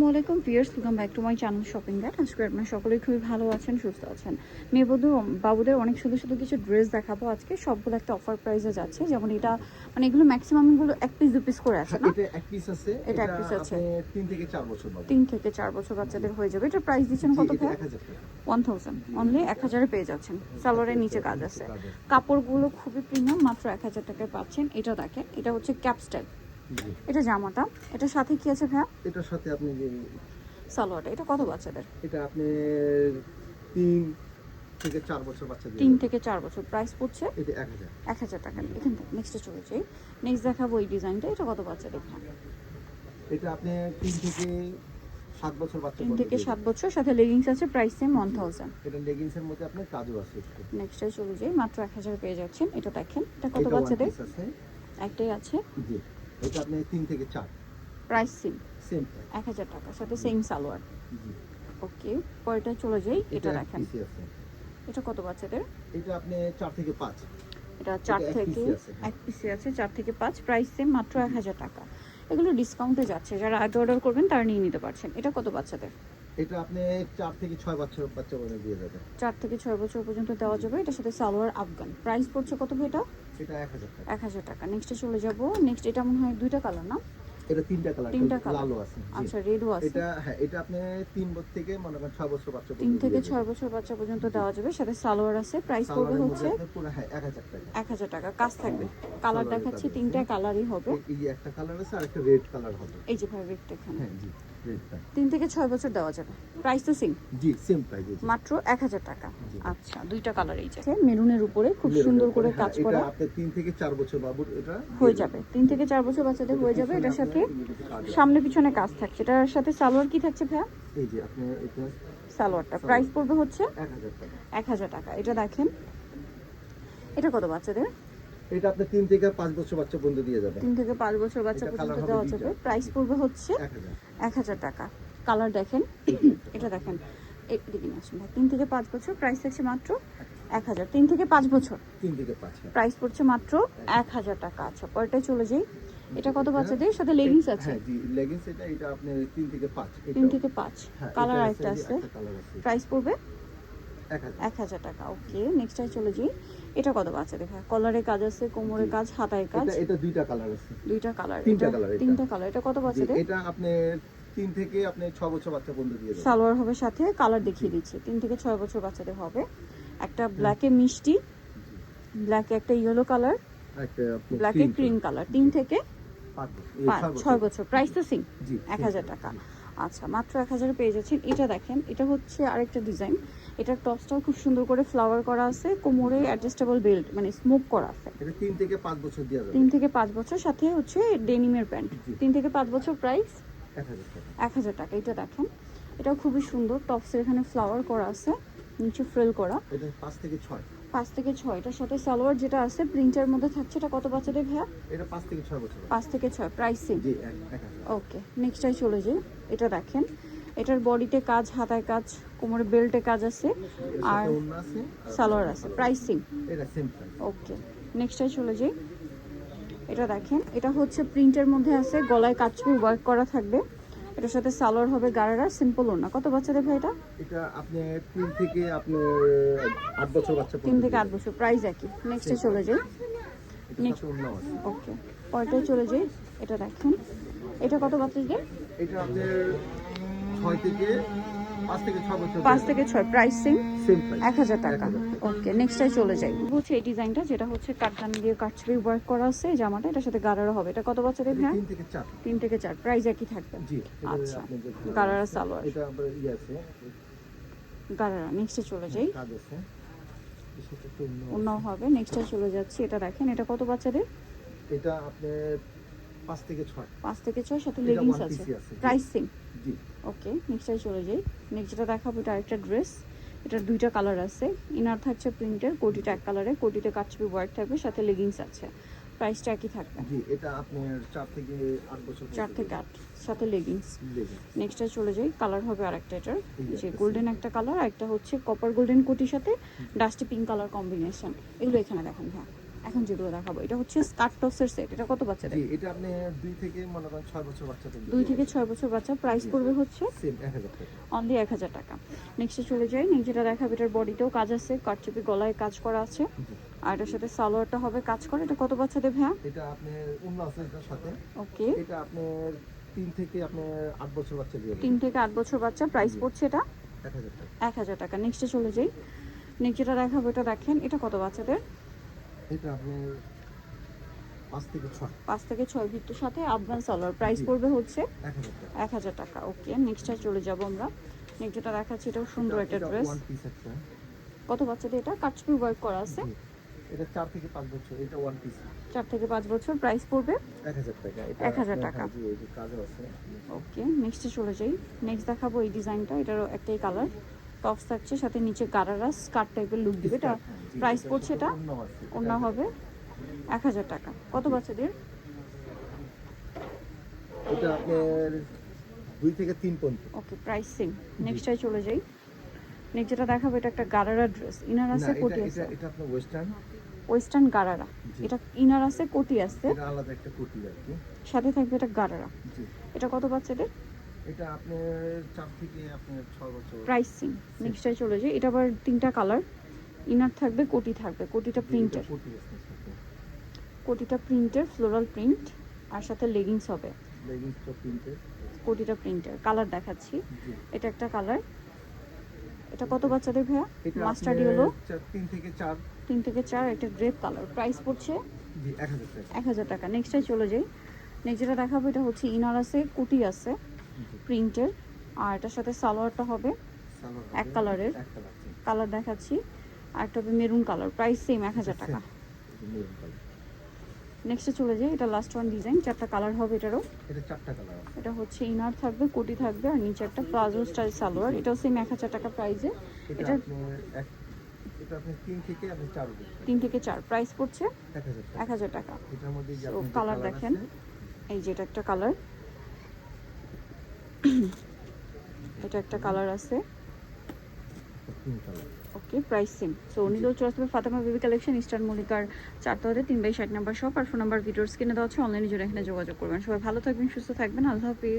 আসসালামাইকুম viewers, welcome back to my channel shopping guide. আজকে আপনারা সকলেই খুবই ভালো আছেন, সুস্থ আছেন। মেয়েবধূ বাবুদের অনেক সুন্দর সুন্দর কিছু ড্রেস দেখাবো আজকে। সবগুলো একটা অফার প্রাইসে যাচ্ছে। যেমন এটা মানে এগুলো ম্যাক্সিমাম গুলো এক পিস দু পিস করে আছে না? এটা এক পিস আছে। এটা এক পিস আছে। 3 থেকে 4 বছর বাবু। 3 থেকে 4 বছর বাচ্চাদের হয়ে যাবে। এটা প্রাইস দিচ্ছেন কত ভাই? 1000 টাকা। 1000 অনলি 1000 এ পেয়ে যাচ্ছেন। সালোয়ারের নিচে কাজ আছে। কাপড়গুলো খুবই প্রিমিয়াম, মাত্র 1000 টাকায় পাচ্ছেন। এটা দেখেন, এটা হচ্ছে ক্যাপ স্টাইল। এটা জামাটা, এটার সাথে কি আছে ভাই? এটার সাথে আপনি যে সালোয়ারটা, এটা কত বাচ্চাদের? এটা আপনি 3 থেকে 4 বছর বাচ্চাদের। 3 থেকে 4 বছর। প্রাইস পড়ছে এটা 1000 1000 টাকা। এখান থেকে নেক্সটে চলে যাই। নেক্সট দেখাবো এই ডিজাইনটা। এটা কত বাচ্চাদের ভাই? এটা আপনি 3 থেকে 7 বছর বাচ্চা। 3 থেকে 7 বছর, সাথে লেগিংস আছে। Price same 1000। এটা লেগিংস এর মধ্যে আপনার কাজও আছে একটু। নেক্সটে চলে যাই। মাত্র 1000 পেয়ে যাচ্ছেন। এটা দেখেন, এটা কত বাচ্চাদের? একটাই আছে। জি, এটা আপনি 3 থেকে 4। প্রাইস সেম সেম 1000 টাকা, সাথে সেম সালোয়ার। জি, ওকে, পরেরটা চলে যাই। এটা দেখেন, পিসি আছে। এটা কত বাচ্চাদের? এটা আপনি 4 থেকে 5। এটা 4 এক থেকে পিসি আছে। এক পিসে আছে। 4 থেকে 5, প্রাইস সেম, মাত্র 1000 টাকা। এগুলো ডিসকাউন্টে যাচ্ছে, যারা আগে অর্ডার করবেন তারা নিয়ে নিতে পারছেন। এটা কত বাচ্চাদের? এটা আপনি 4 থেকে 6 বছর বাচ্চা বলে দিয়ে যাবে। 4 থেকে 6 বছর পর্যন্ত দেওয়া যাবে। এটার সাথে সালোয়ার আফগান। প্রাইস পড়ছে কত ভাই এটা? এটা 1000 টাকা। 1000 টাকা। নেক্সটে চলে যাব। নেক্সট এটা মনে হয় দুইটা কালার না? এটা 3টা কালার। 3টা কালার, লালও আছে। আচ্ছা রেডও আছে। এটা হ্যাঁ, এটা আপনি 3 বছর থেকে মনে করেন 6 বছর বাচ্চা 3 থেকে 6 বছর বাচ্চা পর্যন্ত দেওয়া যাবে। সাথে সালোয়ার আছে। প্রাইস পড়বে হচ্ছে পুরো হ্যাঁ 1000 টাকা। 1000 টাকা। কাজ থাকবে। কালার দেখাচ্ছি, 3টা কালারই হবে। এই যে একটা কালার আছে আর একটা রেড কালার হবে। এই যে ভাই রেডটা এখানে। হ্যাঁ জি, রেডটা 3 থেকে 6 বছর দেওয়া যাবে। প্রাইস তো সেম। জি, সেম প্রাইস। মাত্র 1000 টাকা। আচ্ছা, দুইটা কালার এই যে মেরুনের উপরে খুব সুন্দর করে কাজ করা। এটা আপনি 3 থেকে 4 বছর বাবুর এটা হয়ে যাবে। 3 থেকে 4 বছর বাচ্চাদের হয়ে যাবে। এটার সাথে সামনে পিছনে কাজ থাকছে। এটার সাথে সালোয়ার কি থাকছে ভাইয়া? এই যে আপনি এটা সালোয়ারটা প্রাইস পড়বে হচ্ছে 1000 টাকা। 1000 টাকা। এটা দেখেন, এটা কত বাচ্চাদের? এটা আপনি 3 থেকে 5 বছর বাচ্চা পর্যন্ত দিয়ে যাবেন। 3 থেকে 5 বছর বাচ্চা এটা পর্যন্ত কালার দেওয়া হবে যাবে। দুইটা। প্রাইস পড়বে হচ্ছে 1000 টাকা। কালার দেখেন, এটা দেখেন, এদিকে নিয়ে আসুন ভাই। 3 থেকে 5 বছর, প্রাইস থাকছে মাত্র 1000। 3 থেকে 5 বছর, 3 থেকে 5 প্রাইস পড়ছে মাত্র 1000 টাকা। আচ্ছা, পরেরটায় চলে যাই। এটা কত বাচ্চাদের? সাথে লেগিংস আছে। হ্যাঁ জি, লেগিংস এটা আপনি 3 থেকে 5। 3 থেকে 5, কালার আরেকটা আছে। প্রাইস পড়বে 1000 1000 টাকা। ওকে, নেক্সটটাই চলে যাই। এটা কত বাচ্চাদের? কলারে কাজ আছে, কোমরে কাজ, হাতায় কাজ। এটা দুইটা কালার আছে। দুইটা কালার, তিনটা কালার। তিনটা কালার। এটা কত বাচ্চাদের? এটা আপনি 3 থেকে আপনি 6 বছর বাচ্চা পর্যন্ত দিয়ে যাবেন। সালোয়ার হবে সাথে, কালার দেখিয়ে দিচ্ছি। 3 থেকে 6 বছর বাচ্চাদের হবে। একটা ব্ল্যাকে মিষ্টি, ব্ল্যাকে একটা ইয়েলো কালার, একটা আপনি ব্ল্যাকে ক্রিম কালার। 3 থেকে 6 বছর। বছর। প্রাইস তো সেম, জি, 1000 টাকা। আচ্ছা, মাত্র 1000 পেয়ে যাচ্ছেন। এটা দেখেন, এটা হচ্ছে আরেকটা ডিজাইন। এটার টপসটাও খুব সুন্দর করে ফ্লাওয়ার করা আছে। কোমরে অ্যাডজাস্টেবল বেল্ট, মানে স্মোক করা আছে। এটা 3 থেকে 5 বছর দেওয়া যাবে। 3 থেকে 5 বছর, সাথে হচ্ছে ডেনিমের প্যান্ট। 3 থেকে 5 বছর, প্রাইস 1000 টাকা। 1000 টাকা। এটা দেখেন, এটাও খুবই সুন্দর। টপসের এখানে ফ্লাওয়ার করা আছে, নিচে ফ্রিল করা। এটা 5 থেকে 6। 5 থেকে 6। এটার সাথে সালোয়ার যেটা আছে প্রিন্টের মধ্যে থাকছে। এটা কত বাচ্চাদের ভাইয়া? এটা 5 থেকে 6 বছর। 5 থেকে 6, প্রাইস সেম। জি, 1000। ওকে, নেক্সটটাই চলে যাই। এটা দেখেন, এটার বডিতে কাজ, হাতায় কাজ, কোমরে বেল্টে কাজ আছে, আর ওন্না আছে, সালোয়ার আছে। Price same. এটা সেম প্রাইস। ওকে, নেক্সটটাই চলে যাই। এটা দেখেন, এটা হচ্ছে প্রিন্টের মধ্যে আছে, গলায় কাচবি ওয়ার্ক করা থাকবে। এটার সাথে সালোয়ার হবে গারারা, সিম্পল ওড়না। কত বাচ্চাদের ভাই এটা? এটা আপনি 3 থেকে আপনি 8 বছর বাচ্চা 3 থেকে 8 বছর, প্রাইস একই। নেক্সটে চলে যাই। নেক্সট ওন্না আছে। ওকে, পরেরটায় চলে যাই। এটা দেখেন, এটা কত বাচ্চাদের? এটা আপনি 6 থেকে 5 থেকে 6 বছর। 5 থেকে 6, প্রাইস সেম, সেম প্রাইস। 1000 টাকা। ওকে, নেক্সটটাই চলে যাই। হচ্ছে এই ডিজাইনটা, যেটা হচ্ছে কাটদান দিয়ে কাটছবি ওয়ার্ক করা আছে। এই জামাটা এটার সাথে গারারা হবে। এটা কত বাচ্চাদের ভাই? 3 থেকে 4। 3 থেকে 4, প্রাইস একই থাকবে। জি, আচ্ছা, গারারা সালোয়ার, এটা আবার আছে গারারা। নেক্সটে চলে যাই। কাজ আছে। অন্যও হবে। নেক্সটটাই চলে যাচ্ছি। এটা দেখেন, এটা কত বাচ্চাদের? এটা আপনি 5 থেকে 6। 5 থেকে 6, সাথে এটা লেগিংস one আছে। piece আছে। Price same. জি, ওকে, নেক্সটটাই চলে যাই। নেক্সট যেটা দেখাবো, এটা আরেকটা ড্রেস। এটার দুইটা কালার আছে। ইনার থাকছে প্রিন্টের, কোটিটা এক কালারে, কোটিতে কাটছবি ওয়ার্ক থাকবে, সাথে লেগিংস আছে। প্রাইসটা একই থাকবে। জি, এটা আপনার 4 থেকে 8 বছর। 4 থেকে 8, সাথে লেগিংস। লেগিংস। নেক্সটে চলে যাই। কালার হবে আরেকটা, এটার যে গোল্ডেন একটা কালার, একটা হচ্ছে কপার গোল্ডেন কোটির সাথে ডাস্টি পিঙ্ক কালার কম্বিনেশন। এগুলো এখানে দেখেন। হ্যাঁ, এখন যেগুলো দেখাবো এটা হচ্ছে স্কার্ট টপসের সেট, এটা কত বাচ্চাদের? জি, এটা আপনি 2 থেকে মনে করেন 6 বছর বাচ্চাদের 2 থেকে 6 বছর বাচ্চা, প্রাইস পড়বে হচ্ছে সেম 1000 টাকা। অনলি 1000 টাকা। নেক্সটে চলে যাই, নেক্সট যেটা দেখাবো এটার বডিতেও কাজ আছে, কাটচুপি গলায় কাজ করা আছে, জি। আর এটার সাথে সালোয়ারটা হবে কাজ করা। এটা কত বাচ্চাদের ভাইয়া? এটা আপনার উন্না আছে এটার সাথে। ওকে, এটা আপনার 3 থেকে আপনার 8 বছর বাচ্চা দিয়ে 3 থেকে 8 বছর বাচ্চা, প্রাইস পড়ছে এটা 1000 টাকা। 1000 টাকা। নেক্সটে চলে যাই, নেক্সট যেটা দেখাবো এটা দেখেন, এটা কত বাচ্চাদের? এটা আপনার 5 থেকে 6 5 থেকে 6 ভিত্তির সাথে আফগান সালোয়ার, প্রাইস জি। পড়বে হচ্ছে 1000 টাকা। 1000 টাকা। ওকে, নেক্সটে চলে যাব আমরা, নেক্সট যেটা দেখাচ্ছি এটাও সুন্দর একটা এটা ড্রেস। ওয়ান পিস একটা। কত বাচ্চাদের এটা? কাটচুপি ওয়ার্ক করা আছে, জি। এটা 4 থেকে 5 বছর, এটা ওয়ান পিস 4 থেকে 5 বছর, প্রাইস পড়বে 1000 টাকা। এটা 1000 আপনার টাকা। জি, এই যে কাজও আছে। ওকে, নেক্সটে চলে যাই, নেক্সট দেখাবো এই ডিজাইনটা, এটারও একটাই কালার, টপস থাকছে সাথে নিচে গারারা স্কার্ট টাইপের লুক দিবে। এটা জি, প্রাইস এটার পড়ছে সাথে এটা ওড়নাও আছে। ওড়না হবে 1000 টাকা। কত বাচ্চাদের? এটা আপনার 2 থেকে 3 পর্যন্ত। ওকে, প্রাইস সেম। নেক্সটটাই চলে যাই, নেক্সট যেটা দেখাবো এটা একটা গারারা ড্রেস, ইনার না, আছে এটা কোটি এটা আছে, এটা আপনার ওয়েস্টার্ন। ওয়েস্টার্ন গারারা, জি। এটা ইনার আছে কোটি আছে, এটা আলাদা একটা কুর্তি আর কি। সাথে থাকবে এটা গারারা। জি। এটা কত বাচ্চাদের? এটা আপনার 4 থেকে আপনার 6 বছর। Price same. নেক্সটটাই চলে যাই, এটা আবার 3টা কালার, ইনার থাকবে কোটি থাকবে, কোটিটা প্রিন্টের, কুর্তি আছে সাথে। কোটিটা প্রিন্টের ফ্লোরাল প্রিন্ট, আর সাথে লেগিংস হবে, লেগিংস তো প্রিন্টেড। কোটিটা প্রিন্টের। কালার দেখাচ্ছি, জি। এটা একটা কালার। এটা কত বাচ্চাদের ভাইয়া? এটা মাস্টার্ড আপনার ইয়েলো, 3 থেকে 4। 3 থেকে 4, একটা গ্রেপ কালার, প্রাইস পড়ছে জি, 1000 টাকা। 1000 টাকা। নেক্সটটাই চলে যাই, নেক্সট যেটা দেখাবো এটা হচ্ছে ইনার আছে কোটি আছে জি। প্রিন্টের, আর এটার সাথে সালোয়ারটা হবে সালোয়ার এক হবে কালারের। এক কালার। জি। কালার দেখাচ্ছি, আর একটা হবে মেরুন কালার, প্রাইস সেম 1000 টাকা। Maroon colour. নেক্সটে চলে যাই, এটা লাস্ট ওয়ান ডিজাইন, 4টা কালার হবে এটারও। এটা 4টা কালার আছে। এটা হচ্ছে ইনার থাকবে কোটি থাকবে, আর নিচে একটা প্লাজো স্টাইল সালোয়ার, এটাও সেম 1000 টাকা প্রাইসে। এটা এটা আপনার এটা আপনি 3 থেকে আপনি 4 অবধি 3 থেকে 4, প্রাইস পড়ছে 1000 টাকা। 1000 টাকা। এটার মধ্যে যে So, আপনি কালার দেখেন, এই যে এটা একটা কালার, এটা একটা কালার আছে। Pink colour. Okay, price same. So নিলেও চলে আসবে ফাতেমা বেবি কালেকশন, ইস্টার্ন মল্লিকার 4 3/60 নাম্বার শপ, আর ফোন নাম্বার ভিডিওর স্ক্রিনে দেওয়া আছে, অনলাইনে জন্য এখানে যোগাযোগ করবেন। সবাই ভালো থাকবেন, সুস্থ থাকবেন, আল্লাহ হাফিজ।